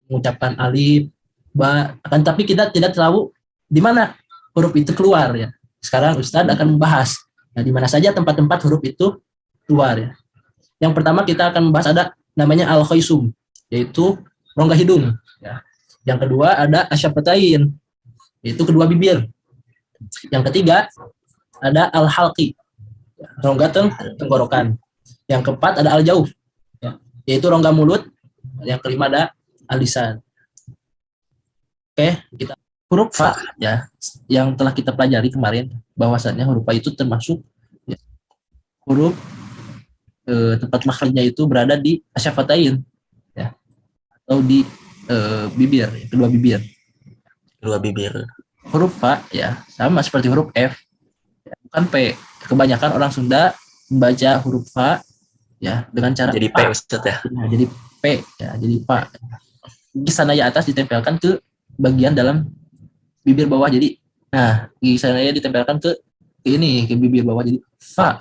mengucapkan alif, ba, akan tapi kita tidak tahu di mana huruf itu keluar ya. Sekarang Ustadz akan membahas di mana saja tempat-tempat huruf itu keluar ya. Yang pertama kita akan membahas ada namanya al-khaisum, yaitu rongga hidung ya. Yang kedua ada asyafatain, yaitu kedua bibir. Yang ketiga ada al-halqi, rongga tenggorokan. Yang keempat ada al-jauf, ya, yaitu rongga mulut. Yang kelima ada al-lisan. Oke, kita huruf fa ya, yang telah kita pelajari kemarin bahwasannya huruf fa itu termasuk ya, huruf tempat makhrajnya itu berada di asyafatain ya, atau di bibir, kedua bibir. Huruf fa ya sama seperti huruf F, ya, bukan P. Kebanyakan orang Sunda membaca huruf fa ya dengan cara jadi P Ustaz ya. Nah, jadi P ya, jadi pa. Gigi sanaya atas ditempelkan ke bagian dalam bibir bawah, jadi nah gigi sanaya ditempelkan ke ini, ke bibir bawah, jadi fa.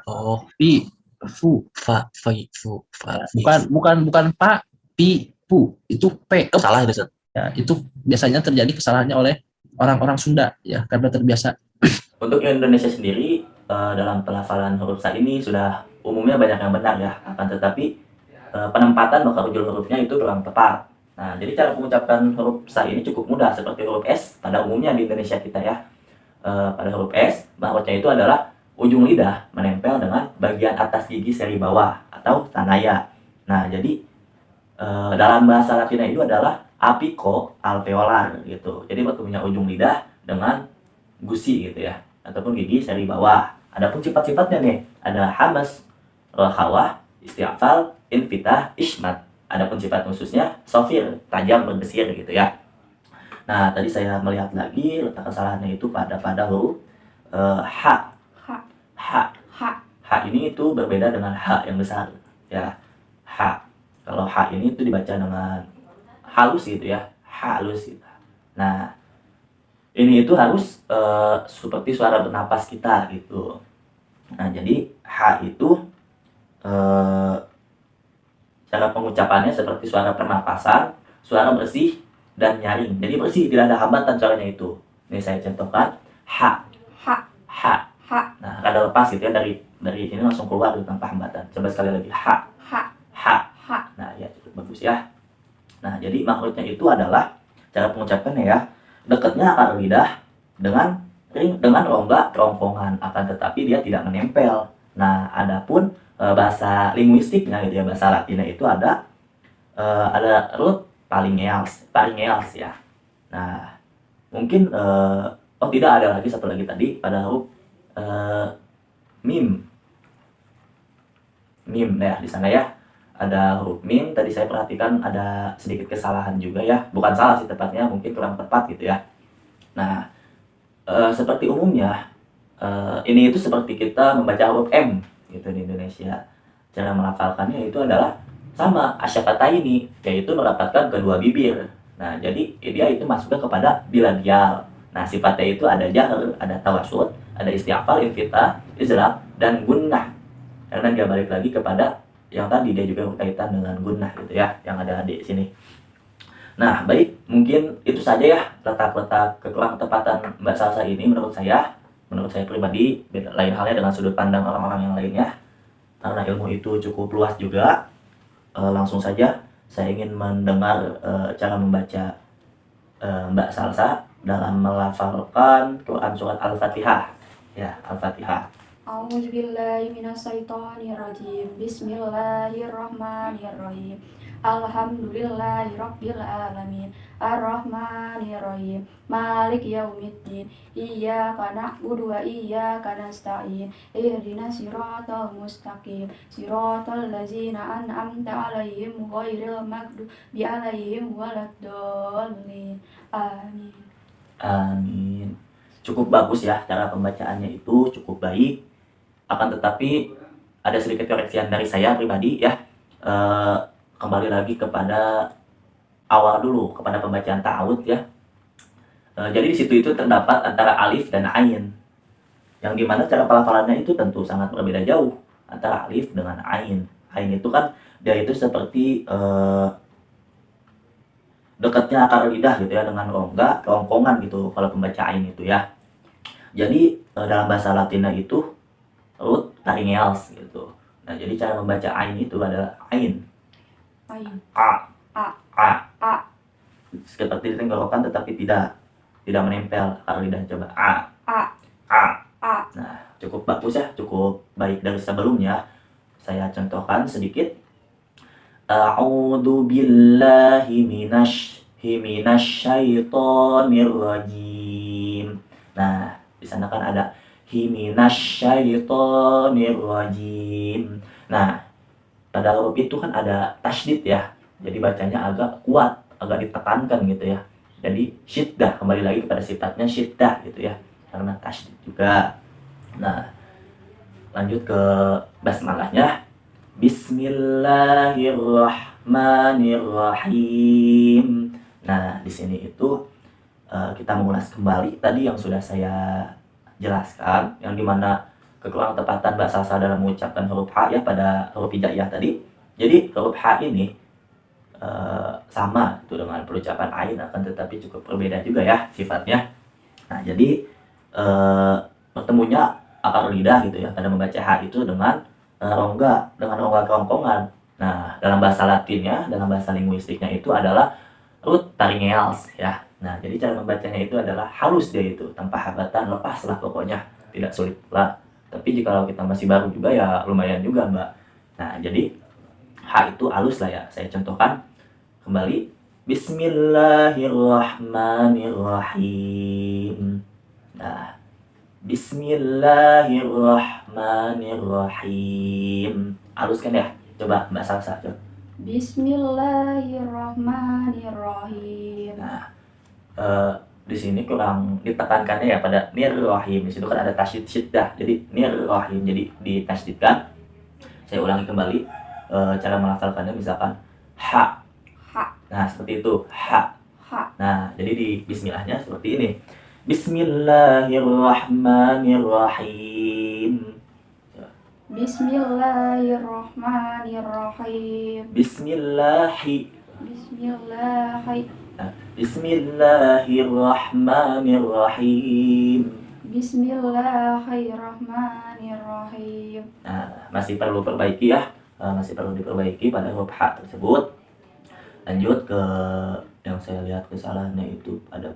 Oh, pi, fu, fa, fu, fa. Bukan pa, pi, pu, itu P. Salah itu Ustaz. Ya, itu biasanya terjadi kesalahannya oleh orang-orang Sunda ya, karena terbiasa. Untuk Indonesia sendiri dalam pelafalan huruf sa ini sudah umumnya banyak yang benar ya, akan tetapi penempatan makhrajul hurufnya itu kurang tepat. Nah, jadi cara mengucapkan huruf sa ini cukup mudah seperti huruf S pada umumnya di Indonesia kita ya. Pada huruf S, makhrajnya itu adalah ujung lidah menempel dengan bagian atas gigi seri bawah atau sanaya. Nah, jadi dalam bahasa Latinnya itu adalah apico alveolar gitu. Jadi bertemunya ujung lidah dengan gusi gitu ya, ataupun gigi seri bawah. Adapun sifat-sifatnya nih, ada hamas, rohawah, isti'fal, infitah, ismat. Adapun sifat khususnya sofir, tajam, berbesir gitu ya. Nah, tadi saya melihat lagi letak kesalahannya itu pada huruf H. H ini itu berbeda dengan H yang besar ya. H. Kalau H ini itu dibaca dengan halus gitu ya, halus gitu. Nah, ini itu harus seperti suara bernapas kita gitu. Nah, jadi H itu cara pengucapannya seperti suara pernapasan, suara bersih dan nyaring. Jadi bersih, tidak ada hambatan suaranya itu. Ini saya contohkan H. Nah, rada lepas gitu ya, dari ini langsung keluar gitu tanpa hambatan. Coba sekali lagi H. Nah, ya cukup bagus ya. Nah, jadi makhrajnya itu adalah cara pengucapannya ya, dekatnya akar lidah dengan rongga kerongkongan, akan tetapi dia tidak menempel. Nah, adapun bahasa linguistiknya gitu ya, bahasa Latinnya itu ada root pharyngeals ya. Nah, mungkin tidak ada lagi satu lagi tadi pada huruf mim ya, di sana ya ada huruf mim. Tadi saya perhatikan ada sedikit kesalahan juga ya, bukan salah sih tepatnya, mungkin kurang tepat gitu ya. Nah, seperti umumnya ini itu seperti kita membaca huruf M gitu di Indonesia. Cara melafalkannya itu adalah sama asyafataini, yaitu merapatkan kedua bibir. Nah, jadi dia itu masuknya kepada biladial. Nah, sifatnya itu ada jahr, ada tawasud, ada isti'fal, infitah, izraq, dan gunnah. Karena dia balik lagi kepada yang tadi, dia juga berkaitan dengan gunnah gitu ya, yang ada di sini. Nah, baik, mungkin itu saja ya letak-letak kekurang ketepatan Mbak Salsa ini menurut saya pribadi. Lain halnya dengan sudut pandang orang-orang yang lainnya, karena ilmu itu cukup luas juga. Langsung saja saya ingin mendengar cara membaca Mbak Salsa dalam melafalkan Quran surat Al-Fatihah ya, Al-Fatihah. A'udzubillahi minasyaitonirrajim. Bismillahirrahmanirrahim. Alhamdulillahi rabbil alamin. Arrahmanirrahim. Malik yaumiddin. Iyyaka na'budu wa iyyaka nasta'in. Ihdinas siratal mustaqim. Siratal ladzina an'amta 'alaihim ghairil maghdubi 'alaihim waladdallin. Amin. Amin. Cukup bagus ya, cara pembacaannya itu cukup baik. Akan tetapi ada sedikit koreksian dari saya pribadi ya. Kembali lagi kepada awal dulu, kepada pembacaan ta'awud ya. Jadi di situ itu terdapat antara alif dan ain, yang dimana cara pelafalannya itu tentu sangat berbeda jauh antara alif dengan ain. Ain itu kan dia itu seperti dekatnya akar lidah gitu ya dengan rongga, kerongkongan gitu kalau pembaca ain itu ya. Jadi dalam bahasa Latinnya itu root laryngeals gitu. Nah, jadi cara membaca ain itu adalah ain, Ain. a, A. a, A. seperti di tenggorokan tetapi tidak menempel akar lidah. Coba a, A. a. A. Nah, cukup bagus ya, cukup baik dari sebelumnya. Saya contohkan sedikit. A'udzu billahi minasyaitonir rajim. Nah, di sana kan ada minasyaitonir rajim. Nah, pada huruf itu kan ada tasydid ya. Jadi bacanya agak kuat, agak ditekankan gitu ya. Jadi syiddah, kembali lagi kepada sifatnya syiddah gitu ya. Karena tasydid juga. Nah, lanjut ke basmalahnya. Bismillahirrahmanirrahim. Nah, di sini itu kita mengulas kembali tadi yang sudah saya jelaskan, yang dimana kekurang tepatan bahasa Sasa dalam mengucapkan huruf H ya pada huruf hijaiyah tadi. Jadi huruf H ini sama itu dengan perucapan ain, akan tetapi cukup berbeda juga ya sifatnya. Nah, jadi bertemunya akar lidah gitu ya pada membaca H itu dengan rongga kerongkongan. Nah, dalam bahasa Latinnya, dalam bahasa linguistiknya itu adalah root laryngeals ya. Nah, jadi cara membacanya itu adalah halus dia itu, tanpa hambatan, lepas lah pokoknya, tidak sulit pula. Tapi jika kita masih baru juga ya lumayan juga Mbak. Nah, jadi H itu halus lah ya. Saya contohkan kembali. Bismillahirrahmanirrahim. Nah, Bismillahirrahmanirrahim. Halus kan ya? Coba Mbak Salsa coba. Bismillahirrahmanirrahim. Nah, di sini kurang ditekankannya ya pada nirrahim. Di situ kan ada tasydid syiddah. Jadi nirrahim, jadi ditasydidkan. Saya ulangi kembali cara melafalkannya, misalkan ha. Nah, seperti itu, ha. Nah, jadi di bismillahnya seperti ini. Bismillahirrahmanirrahim. Bismillahirrahmanirrahim. Bismillahi. Bismillahi. Bismillahirrahmanirrahim. Bismillahirrahmanirrahim. Nah, masih perlu perbaiki ya. Masih perlu diperbaiki pada huruf H tersebut. Lanjut ke yang saya lihat kesalahannya itu pada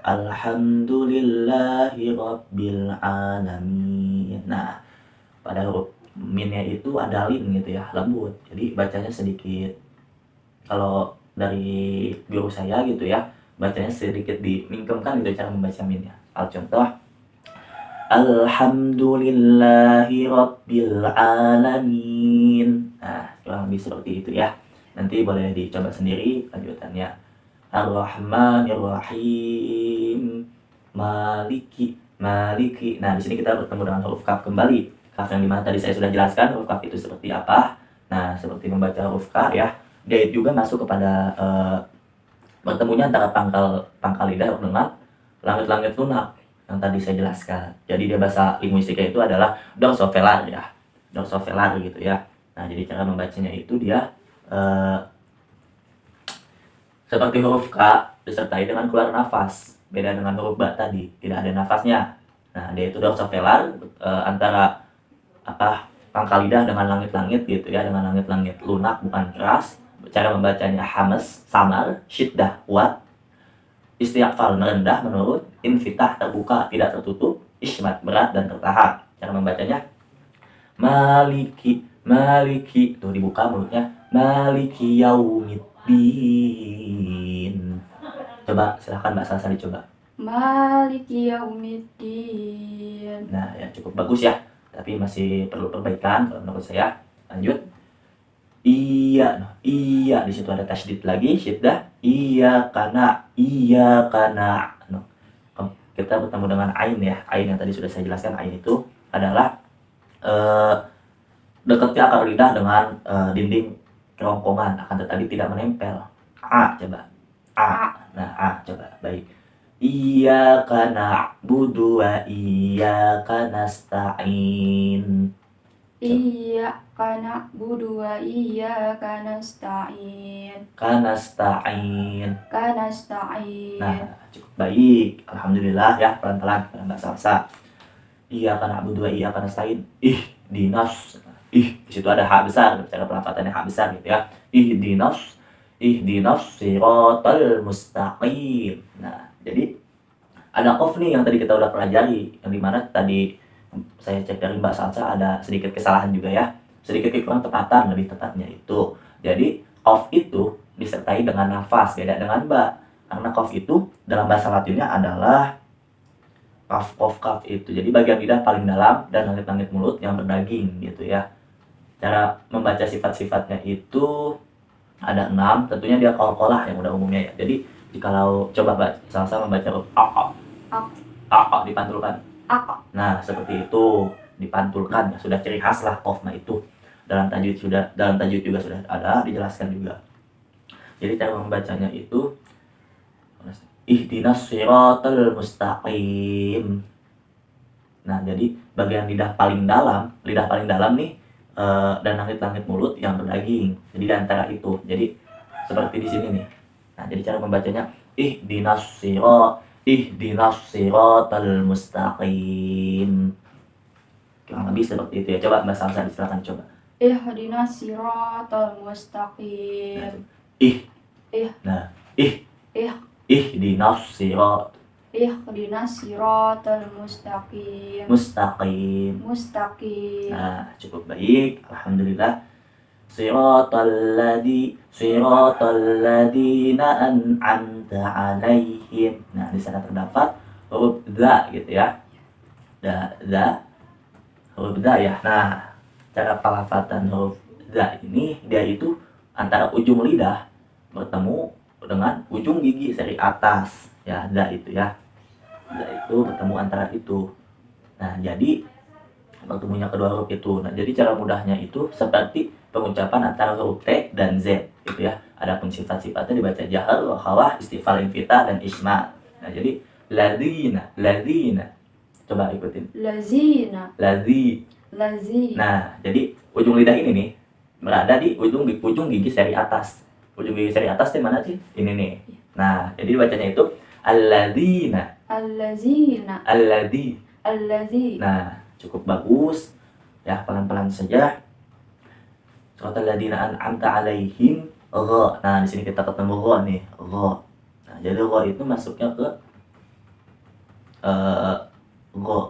Alhamdulillahi Rabbil Alamin. Nah, pada huruf minnya itu ada lin gitu ya, lembut. Jadi bacanya sedikit, kalau dari guru saya gitu ya, bacanya sedikit dimingkemkan gitu cara membaca minnya. Contoh, Alhamdulillahi Rabbil Alamin. Nah, kurang lebih seperti itu ya. Nanti boleh dicoba sendiri lanjutannya. Ar-Rahmanir-Rahim. Maliki. Nah, di sini kita bertemu dengan huruf kaf kembali. Kaf yang dimana tadi saya sudah jelaskan huruf kaf itu seperti apa. Nah, seperti membaca huruf K ya. Dia juga masuk kepada bertemunya antara pangkal lidah dengan langit-langit lunak yang tadi saya jelaskan. Jadi dia bahasa linguistiknya itu adalah dorsovelar ya. Dorsovelar gitu ya. Nah, jadi cara membacanya itu dia seperti huruf K disertai dengan keluar nafas. Beda dengan huruf Ba tadi, tidak ada nafasnya. Nah, dia itu dorsovelar antara pangkal lidah dengan langit-langit gitu ya, dengan langit-langit lunak bukan keras. Cara membacanya hamas, samar, syiddah, kuat, istighfar merendah menurut, infitah terbuka tidak tertutup, ismat berat dan tertahan. Cara membacanya maliki tuh dibuka mulutnya, maliki yaumiddin. Coba silahkan Mbak Salsa dicoba. Maliki yaumiddin. Nah, ya cukup bagus ya, tapi masih perlu perbaikan kalau menurut saya. Lanjut. Iya di situ ada tasydid lagi, syiddah. Iya karena kita bertemu dengan ain ya. Ain yang tadi sudah saya jelaskan, ain itu adalah dekatnya akar lidah dengan dinding kerongkongan, akan tetapi tidak menempel. A coba. Nah, A coba. Baik. Iyyaka na'budu wa iyyaka nasta'in. Iyyaka na'budu wa iyyaka nasta'in. Kanasta'in. Kanasta'in. Nah, cukup baik. Alhamdulillah ya, pelan-pelan karena nggak salsa. Iyyaka na'budu wa iyyaka nasta'in. Ihdinas. Di situ ada H besar, cara pelafatannya H besar gitu ya. Ihdinas siratal mustaqim. Nah, jadi ada qaf nih yang tadi kita udah pelajari, yang dimana tadi saya cek dari Mbak Salsa ada sedikit kesalahan juga ya, sedikit kurang tepatan lebih tepatnya itu. Jadi qaf itu disertai dengan nafas, beda dengan Mbak, karena qaf itu dalam bahasa Latinnya adalah qaf qaf qaf itu. Jadi bagian lidah paling dalam dan langit-langit mulut yang berdaging gitu ya. Cara membaca sifat-sifatnya itu ada 6, tentunya dia qalqalah yang udah umumnya ya. Jadi jikalau coba Mbak Salsa membaca huruf a dipantulkan. Nah, seperti itu dipantulkan ya, sudah ciri khas lah qaf itu. Dalam tajwid juga sudah ada dijelaskan juga. Jadi cara membacanya itu ihdinas siratal mustaqim. Nah, jadi bagian lidah paling dalam nih dan langit-langit mulut yang berdaging. Jadi di antara itu. Jadi seperti di sini nih. Nah, jadi cara membacanya ihdinas siratal mustaqim. Kurang lebih seperti itu ya. Coba Mbak Salsa silakan coba. Ihdinas siratal mustaqim. Nah, Ih. ihdinas Siratal mustaqim. Mustaqim. Nah, cukup baik. Alhamdulillah. Siratal ladina an'amta alaihim. Nah, di sana terdapat huruf za gitu ya. Huruf za ya. Nah, cara pelafatan huruf za ini dia itu antara ujung lidah bertemu dengan ujung gigi seri atas. Ya, za itu ya. Za itu bertemu antara itu. Nah, jadi bertemunya kedua huruf itu. Nah, jadi cara mudahnya itu seperti pengucapan antara huruf T dan Z gitu ya. Adapun sifat-sifatnya dibaca jahar, wakhawah, istifal, infitah, dan isma. Nah, jadi ladzina. Coba ikutin. Lazina. Lazi. Nah, jadi ujung lidah ini nih berada di ujung gigi seri atas. Ujung gigi seri atas di mana sih? Ini nih. Nah, jadi bacanya itu alladzina. Alladzi. Nah, cukup bagus. Ya, pelan-pelan saja. Suratul ladzina an'amta alaihim gha. Nah, di sini kita ketemu gha nih, gha. Nah, jadi gha itu masuknya ke gha.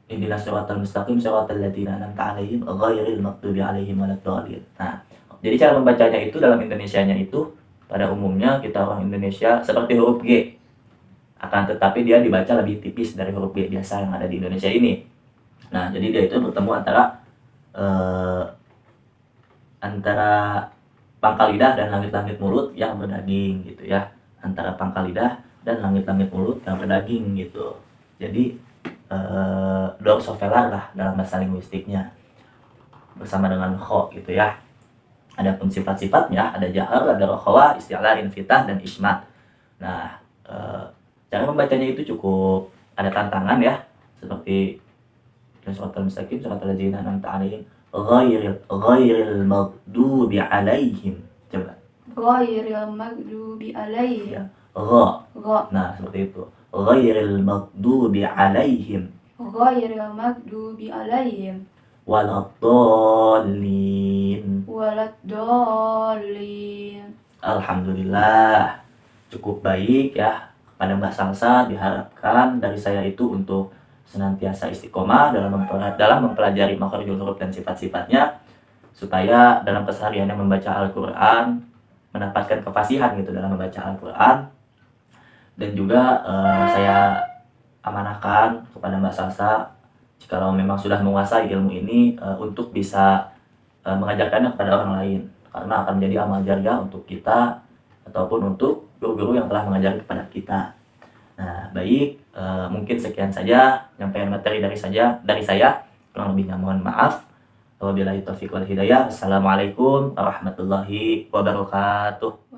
Ihdinas siratal mustaqim siratal ladzina an'amta alaihim ghairil maghdubi alaihim waladdallin. Nah, jadi cara membacanya itu dalam Indonesianya itu pada umumnya kita orang Indonesia seperti huruf G. Akan tetapi dia dibaca lebih tipis dari huruf G biasa yang ada di Indonesia ini. Nah, jadi dia itu bertemu antara pangkal lidah dan langit-langit mulut yang berdaging gitu ya. Antara pangkal lidah dan langit-langit mulut yang berdaging gitu. Jadi dorsovelar lah dalam bahasa linguistiknya. Bersama dengan kho gitu ya. Adapun sifat-sifatnya ada jahar, ada rokhawah, isti'la, infitah, dan ismat. Nah, cara membacanya itu cukup ada tantangan ya. Seperti suratul mustaqim, suratul ladzina an'amta alaihim ghairil maghdubi alaihim. Coba. Ghairil maghdubi alaihim. Gha. Gha. Nah, seperti itu. Ghairil maghdubi alaihim. Ghairil maghdubi alaihim. Waladdallin. Alhamdulillah. Cukup baik ya. Pada Mbak Salsa diharapkan dari saya itu untuk senantiasa istiqomah dalam mempelajari makharijul huruf dan sifat-sifatnya, supaya dalam kesehariannya membaca Al-Quran mendapatkan kefasihan gitu dalam membaca Al-Quran. Dan juga saya amanahkan kepada Mbak Salsa, jikalau memang sudah menguasai ilmu ini, untuk bisa mengajarkannya kepada orang lain, karena akan menjadi amal jariah untuk kita ataupun untuk guru-guru yang telah mengajari kepada kita. Nah, baik, mungkin sekian saja penyampaian materi dari saya. Kurang lebihnya mohon maaf. Wabillahi taufiq wal hidayah. Assalamualaikum warahmatullahi wabarakatuh.